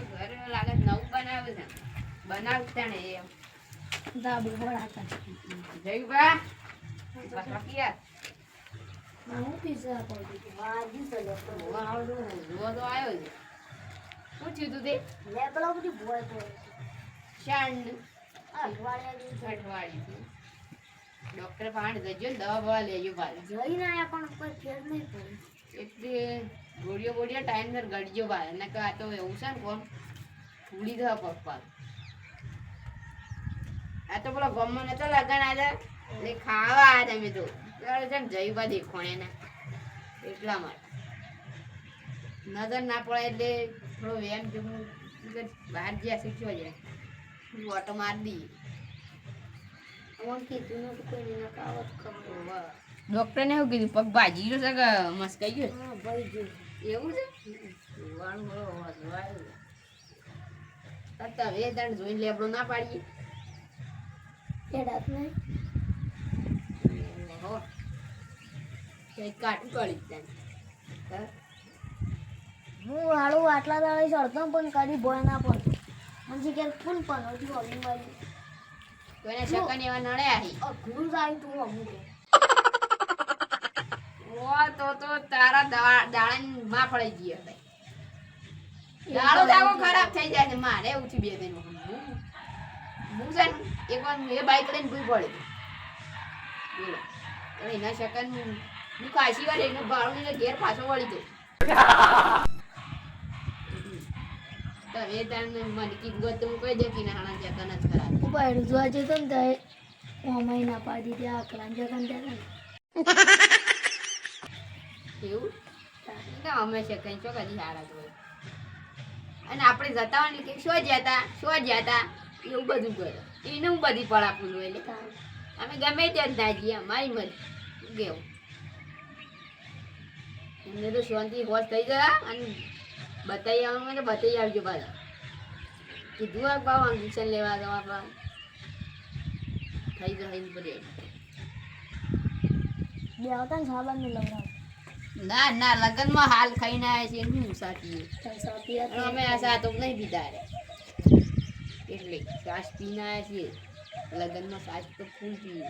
ઘરે લાગે નવું બનાવે છે બનાવતા ને એમ દાબુ બળાતા જઈ બા બાકી હું પીઝા પડી વાજી તો લેતો જો તો આવ્યો છે પૂછ્યું તું તે લેબડા બધી બોય બોય શાંડ અઠવાડિયા ડોક્ટર પાસે જજો ને દવા બવા લેજો ભાઈ જઈને આયા પણ કોઈ ફેર નહીં પડે એટલે ગોળીઓ ટાઈમસર ગળજો ભાઈ એને કે આ તો એવું છે ને કોણ ફૂલી દવા પપ્પા આ તો પેલો ગમમાં નતો લગન આજે એટલે ખાવા આવ્યા તમે તો છે ને જઈબા દેખોણે ને એટલા માટે નજર ના પડે એટલે થોડો વેમ જેવું બહાર જ્યાં શીખ્યો છે ઓટો મારી દઈએ ડોક્ટરને એવું કીધું પગ ભાજી ગયો છે કે મસ્કાઈ ગયો એવું છે હવે તાણ જોઈને લેબડો ના પાડીએ કાટું કરી હું હાળું આટલા દાડે ચડતો પણ કદી ભોય ના પડતો પછી કે ફૂલ પણ હજી હમી મારી કોઈને શકન એવા નડે આહી અઘરું જાય તું અમુક ઓ તો તારા દાડા માં પડી ગયો દાડો દાગો ખરાબ થઈ જાય છે મારે એવું થયું બે દિન હું છે ને એક વાર એ બાઈક લઈને ભૂલ પડે બોલો એના શકન હું કાશી વાર એનું ભાડું લઈને ઘેર પાછો વળી ગયો તો એ તારને મને કીધું તો હું કહી દે કે નાના શકન જ ખરાબ બહાર જોવા જતો ને તો મહિના પાડી દે આકડા જગન જગન એવું તો અમે શકન છો કદી હારા તો અને આપણે જતા હોય ને કે શું જતા એવું બધું કરે એનું બધી પડાપું હોય એટલે અમે ગમે ત્યાં જ ના જઈએ અમારી મરજી કેવું એમને તો શાંતિ હોશ થઈ ગયા અને બતાવી આવવાનું તો બતાવી આવજો પાછા કીધું આ બાબા ઇન્જેક્શન લેવા દવા બા થઈ જાય બધી બે આવતા ને સાબાન ને લવડાવ ના લગનમાં હાલ ખાઈને આવ્યા છીએ હું સાચી સાથી અમે આ સાતો નહીં પીતા રે એટલે સાસ પીને આવ્યા છીએ લગનમાં સાસ તો ફૂલ પીએ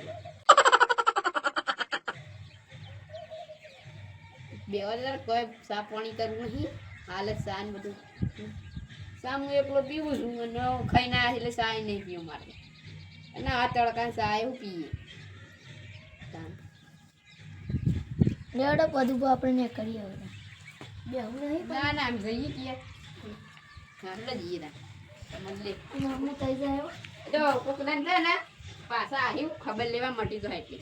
બે વાર કોઈ સા પાણી કરવું નહીં હાલ જ સા ને બધું સા હું એકલો પીવું છું અને ખાઈને આવ્યા એટલે સા નહીં પીવું મારે અને આ તડકા સા એવું પીએ લેવડો બધું આપણે ને કરીએ હવે બે હું નહીં ના આમ જઈએ ક્યાં એટલે જઈએ ના મને હું થઈ જાય તો કોકદાન છે ને પાછા આવ્યું ખબર લેવા મટી તો એટલે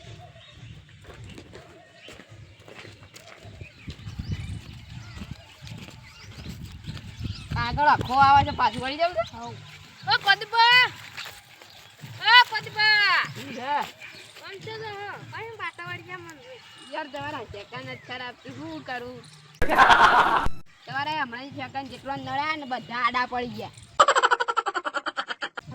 આગળ આખો આવે છે પાછું વળી જાવ છે ઓ પદબા કેમ છે તો કઈ પાછા વળી જા મન યાર તમારા સેકન્ડ જ ખરાબ તો શું કરું તમારે હમણાં સેકન્ડ જેટલો નળ્યા ને બધા આડા પડી ગયા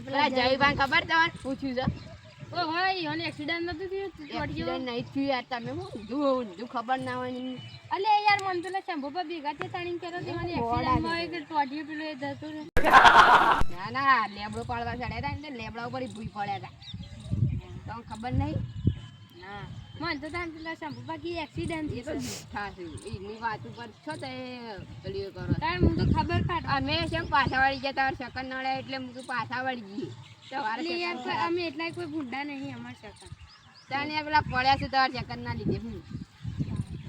પેલા જયભાઈ ખબર તમને પૂછ્યું છે ઓ ભાઈ અને એક્સિડન્ટ નતું થયું એક્સિડન્ટ નહીં થયું યાર તમે હું ખબર ના હોય ને અલે યાર મન તો શંભુપા ભેગા તે તાણી કર્યો તે મને એક્સિડન્ટ માં એક ટોડીઓ પેલો એ જતો રે ના લેબડો પાડવા ચડ્યા હતા ને લેબડા ઉપર ભૂઈ પડ્યા હતા તમને ખબર નહીં ના મન તો તાણ પેલા શંભુપા કી એક્સિડન્ટ એ તો થાશે એની વાત ઉપર છો તો એ પેલી કરો તાણ હું તો ખબર કાઢ અમે કેમ પાછા વળી ગયા તાર શકન નડ્યા એટલે હું પાછા વળી ગઈ એટલે યાર અમે એટલા કોઈ ભૂંડા નહીં અમાર શકન તને પેલા પડ્યા છે તાર શકન ના લીધે હું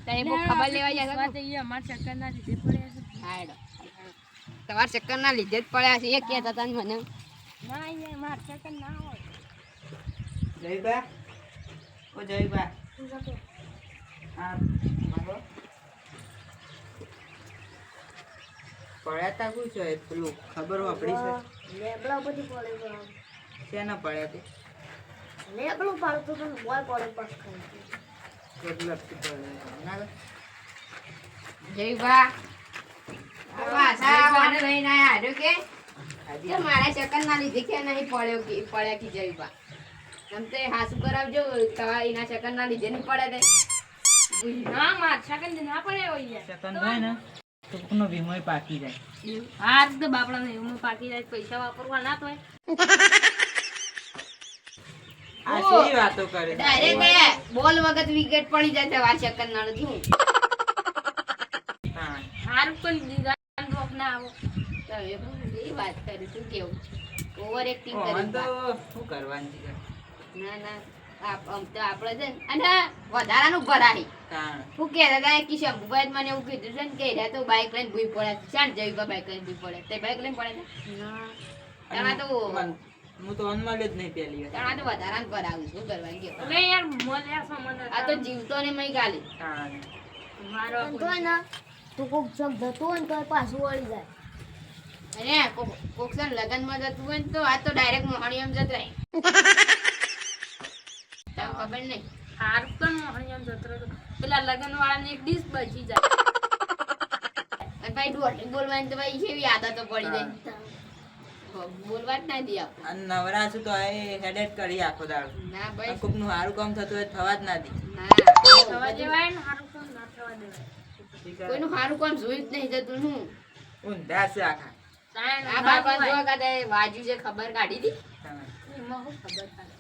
તને બહુ ખબર લેવા જાય તો એ અમાર શકન ના લીધે પડ્યા છે હાડો તમાર શકન ના લીધે જ પડ્યા છે એ કહેતા હતા મને ના યાર માર શકન ના હોય જયબા ઓ જયબા આ મારો પડ્યા તા કુછ હોય પેલું ખબર આપડી છે લેબડા બધી પડે છે શેના પડ્યા તે લેબડું પાડતું તો બોય પડે પાસ ખાઈ કેટલા પડે ના જયબા પાછા મને લઈને આયા જો કે તો મારા શકન ના લીધે કે નહીં પડ્યા કે જયબા તમ તે હાસુ કરાવજો તમારા એના શકન ના લીધે નહીં પડે તે ના માર શકન ના પડે હોય યાર સેકન્ડ હોય ને કોકનો વીમોય પાકી જાય. હાર તો બાપડાને એવું પાકી જાય પૈસા વાપરવા ના તોય આ શી વાતો કરે? ડાયરેક્ટ બોલ વખત વિકેટ પડી જાય છે વાર સેકન્ડ ના નથી હું હા. હાર પણ દીવાન રોક ના આવો તો એ વાત કરી તું કેવું ઓવર એક્ટિંગ ઓન તો કરી શું કરવાની છે? ના ના આમ તો આપણે છે ને અને વધારાનું ભરાય તાણ. હું કહેતા હતા કે શંભુભાઈ મને એવું કીધું છે ને કે એરા તો બાઇક લઈને ભૂઈ પડે શાંત જઈ બાઇક લઈને ભૂઈ પડે તે બાઇક લઈને પડે છે તાણા તો હું તો અનમળ જ નહીં પેલી વાર. તાણા તો વધારાનું ભરાવું શું કરવાનું કે લે યાર મોલ્યા સમન આ તો જીવતો ને મય ગાલી તાણ. મારો પણ તોય ના તું કોક જગ જતું હોય ને તોય પાછું વળી જાય. અને કોક છે ને લગનમાં જતું હોય ને તો આ તો ડાયરેક્ટ મોહણી એમ જત રહી તને ખબર નહીં હાર પણ મોહણીયામ જતો રહ્યો. પેલા લગન વાળાને એક ડીશ બચી જાય અને ભાઈ દોઢ બોલવાની તો ભાઈ કેવી આદતો પડી જાય બોલવા જ ના દે આપણે અને નવરા છું તો એ હેડેટ કરી આખો દાડો. ના ભાઈ કોક નું સારું કામ થતું હોય તો થવા જ ના દે. થવા ના દેવાય ને હારું પણ ના થવા દેવાય કોઈનું સારું કામ જોયું જ નહીં જતું હું ઊંધા છે આખા. તાણ આ ના બાપા જોવાય. જો કાદે વાજુ છે ખબર કાઢી દી તાણ. એમાં હું ખબર પાડે.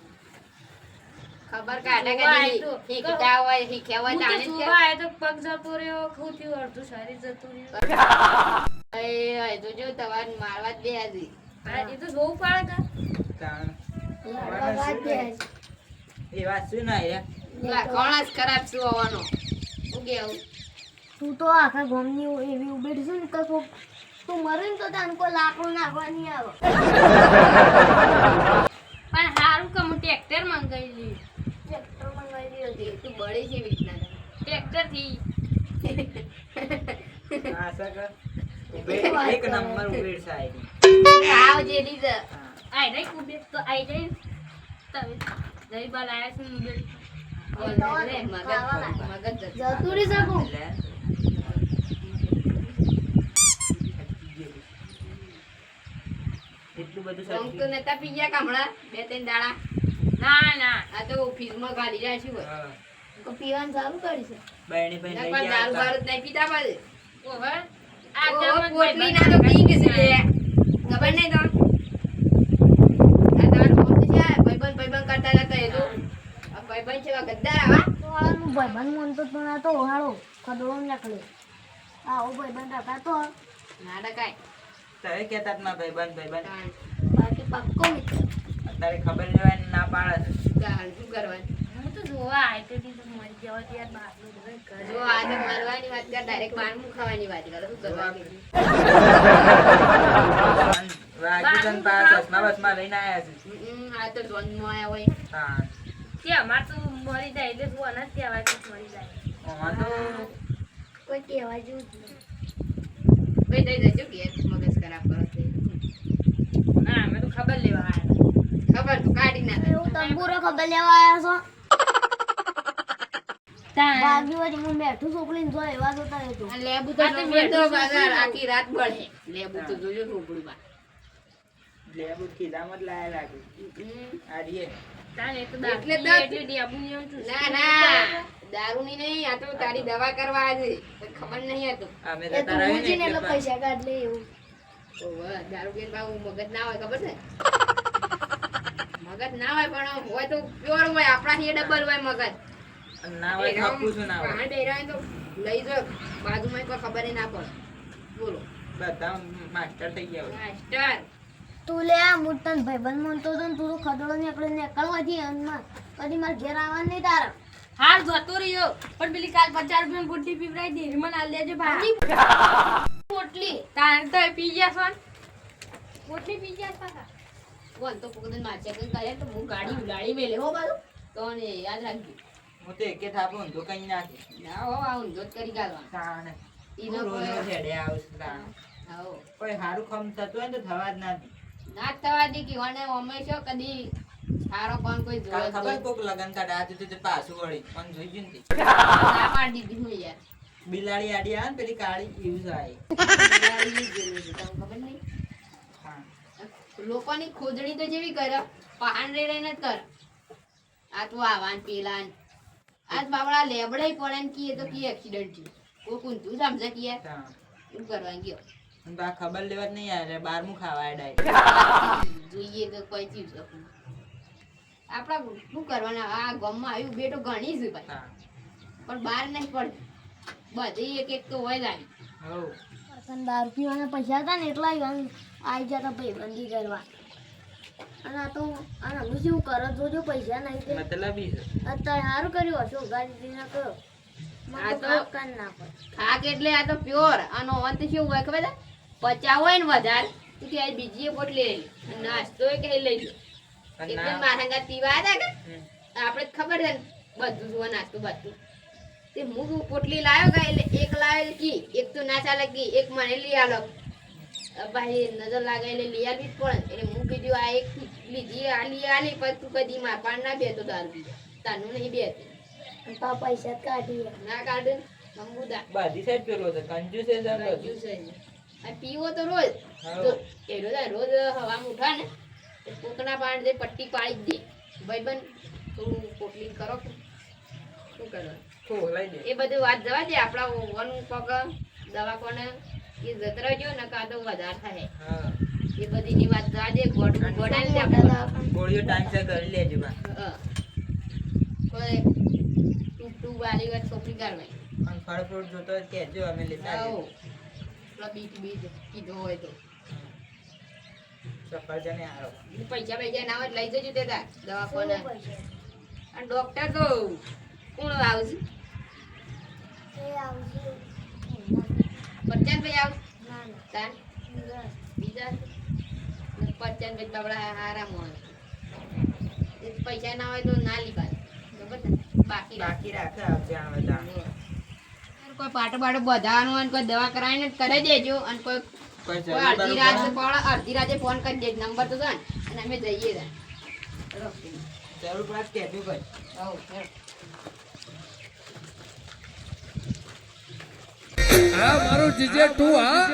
ખબર કાઢે કે જોવાય નહીં તો. શીખતા હોય શીખ્યા હોય હું તો તાણે જ કે જોવાય તો પગ જતો રહ્યો ખોટ્યું અડધું શરીર જતું રહ્યું એ તો જો તમારે મારવા જ બે હતી આ એ તો જોવું પડે તાણ. લાડવા ગાજ દે છે. એ વાત શું ના યાર? કોણ જ ખરાબ શું હોવાનો શું કેવું તું તો આખા ગામની એવી ઉભેડી છે ને કે કોક તું મરે ને તો તને કોઈ લાકડું નાખવા નહીં આવે. પણ હારું કે હું ટ્રેક્ટર મંગાવી લઈ ટ્રેક્ટર મંગાવી દીધું. તું બળી છે વિજ્ઞાન ટ્રેક્ટર થી આ સગા ઉભેડ એક નંબર ઉભેડ છે આયરી. આવ જે લીધે હા. આઈ નહીં કુબે તો આઈ જાય તમે જઈ બાલ આયા છે ને બેડ બોલ ને રે, મગજ જતું રહી શકું. લે. એટલું બધું કોમ તો સરખી. નતા પી ગયા હમણાં બે ત્રણ દાડા ના ના આ તો ફ્રીજમાં ગાલી રહ્યા છે હા. તો પીવાનું ચાલુ કરી છે. બહેણી બહેન લઈ દારૂ ગયા બારૂ જ નહીં પીતા પાછે ઓહો આ ઓહો, જમણ પોટલી ના તો પી કે છે લે. ખબર નહીં તો આ તમારો ફોન તો છે ભાઈબંધ કરતા હતા એ તો આ ભાઈબંધ છે ગદ્દાર આવા તો હારું ભાઈબંધ મનતો પણ આ તો હારો ખડોળો નીકળ્યો. આવો ભાઈબંધ રખાતો ના ડકાય તારે કહેતા જ ના ભાઈબંધ. બાકી પાક્કો મિત્ર. અત્યારે ખબર લેવાય ને ના પાડે છે. ચાલ શું કરવાનું હું તો જોવા આઈ તો તી તો મરી જવા ત્યાર બારનું બધું કરે જો આજે મરવાની વાત કર ડાયરેક્ટ બારમું ખાવાની વાત કરે શું કરવાનું વાગીસન પાસ ચશ્મા બસમાં લઈને આયા છે. આ તો જોનમાં આયા હોય હા. કે અમાર તો મરી જાય એટલે શું અનાજ કહેવાય તો મરી જાય આમાં તો કોઈ કહેવા જેવું જ નહીં. ભાઈ દઈ દેજો ઘેર મગજ ખરાબ કરો છો. ના અમે તો ખબર લેવા આયા ખબર તો કાઢી ના દે. એવું તંબુરો ખબર લેવા આવ્યા છો. તાણ બાકી વળી હું બેઠું છોકરીને જો એવા જોતા રહેતો. આ લેબુ તો આ તો નંબર તો બેઠું બાજાર છું. આખી રાત બળે લેબુ તો જોજો ઢોકળું બા લેબુ કીધામાં જ લાયા લાગે. આ રીએ. તાણ એ તો એટલે એટલે દાંત- એટલે ડી આબુ નિયમ તું ના ના દારૂની નહીં આ તો તારી દવા કરવા આજે તને ખબર નહીં હતું અમે એ જતા તું રહ્યો ને ઊંચીને એટલે એટલે પૈસા કાઢ લે એવું. ઓવે, દારૂ પીને પાછું મગજ ના હોય ખબર છે મગજ ના હોય પણ હોય તો પ્યોર હોય આપણાથી ડબલ હોય મગજ ના હોય તો આપું છું ના હોય. વાહન બેરાય તો લઈ જો બાજુમાં કોઈ ખબર ના પડે બોલો બધા માસ્ટર થઈ ગયા હોય. માસ્ટર તું લે આ હું તને ભાઈબંધ મનતો હતો ને તું તો ખડોળો નીકળવાથી અંદમાં કદી મારે ઘેર આવવાનું નહીં તારા. હાર જતો રહ્યો પણ પેલી કાલ 50 રૂપિયાની પોટલી પીવરાઈ દે મને આલ દેજો ભાઈ પોટલી તાણ તો પી ગયા છો પોટલી પી ગયા પાછા બોલ તો કોકદન માચે કઈ કરે તો હું ગાડી ઉલાડી મેલે હો બાજુ તો ને યાદ રાખજો હું તો એકે થાપો ઊંધો કઈ નાખી. ના હો આ ઊંધો જ કરી ગાલવા તાણે. ઈનો હું રોજ કોઈ હેડે આવું છું તાણે. આવો કોઈ સારું કામ થતું હોય ને તો થવા જ ના દે. ના જ થવા દે કે વને હંમેશા કદી સારો કોણ કોઈ કાલ જોયો જ ખબર નહીં. કોક લગન કાઢે આ તો પાછું વળી પણ જોઈ ગયું ને તે. ના પાડી દીધી હું યાર બિલાડી આડી આવે ને પેલી કાળી એવું જાય. બિલાડી જ જેવું છે, તમને ખબર નહીં હા. લોકોની ખોદણી તો જેવી કરે પહાણ રે રહીને જ કરે આ તો આવાન પેલાન આજ બાબડા લેબડાઈ પડે ને કીએ તો કી એક્સિડન્ટ થયું કોઈ કુંતું સમજે કીએ તાણ. શું કરવા ગયો અને તો આ ખબર લેવા જ નહીં આવે બારમું ખાવા ડાયરેક્ટ જોઈએ તો કોઈ ચીજ શકું આપડા શું કરવાના આ ગામમાં આવ્યું બેટો ઘણી છે ભાઈ હા પણ બહાર નહીં પડતી બધી એક એક તો હોય લાવી હઉ પણ દારૂ પીવાના પૈસા હતા ને એટલા આવી જતા ભાઈબંધી કરવા અને આ તો અને અમે શું કરત જોજો પૈસા નહીં તે મતલબી છે અત્યારે સારું કર્યું હશે ઉગાડી ના કરો આ તો કાન ના પડે ખાક એટલે આ તો પ્યોર આનો અંત શું હોય ખબર છે પચાવ હોય ને વધારે તો કે આ બીજી પોટલી લઈ લે નાસ્તો કે લઈ લો અને એટલે ના મારા ઘર પીવા હતા કે હમ. આપણે જ ખબર છે ને બધું જોવા નાસ્તું બધું તે હું પોટલી લાવ્યો કે એટલે એક લાવે કી એક તો ના ચાલે કી એક મને લઈ આલો ભાઈ નજર લાગે એટલે લઈ આલવી જ પડે એટલે હું કીધું આ એક લીધી આલી પછી તું કદી માર પાન ના બેતો દારૂ પીધો તાનું નહીં બેતું તો પૈસા જ કાઢી ના કાઢે મંગુદા બધી સાઈડ પેલો છે કંજૂસ છે સાહેબ બધું. બાજુ છે આ પીવો તો રોજ હા. તો એ રોજ હવામાં ઉઠા ને તો કોકના પાણ જે પટ્ટી પાડી જ દે ભાઈબંધ થોડું પોટલી કરો કે શું કરવાનું ખોલાઈ દે એ બધું વાત જવા દે આપણા વન પગ દવાખાને એ જતરા જો ને કાં તો વધારે થાય હા એ બધીની વાત જવા દે ગોડાની દે આપણે ગોળીઓ ટાઈમ છે કરી લેજો બા હા. કોઈ ટૂંક વાલી વાત છોકરી કરવાય અને ફળ ફ્રૂટ જોતો હોય તો કહેજો અમે લેતા આવો આવીએ. પેલા બીજ કીધો હોય તો સફરજને હારો પૈસા ના હોય તો લઈ જજો તે તાર દવાખાને અને ડોક્ટર તો કોણ આવશે એ આવશે 50 ભાઈ આવ ના ના તાર બીજા 50 ભાઈ બાબડા આરામ હોય એ પૈસા ના હોય તો ના લીધા બરાબર ને બાકી બાકી રાખે આવજે આવે જાણ કોઈ પાટો બાટો બધાનું હોય ને કોઈ દવા કરાવીને જ કરી દેજો અને કોઈ કોઈ કોઈ અડધી રાતે ફોન કરી દેજો નંબર તો છે ને અને અમે જઈએ ત્યાં જરૂર પડે તો કહેજો ભાઈ હવ આ મારું જીજે તું હા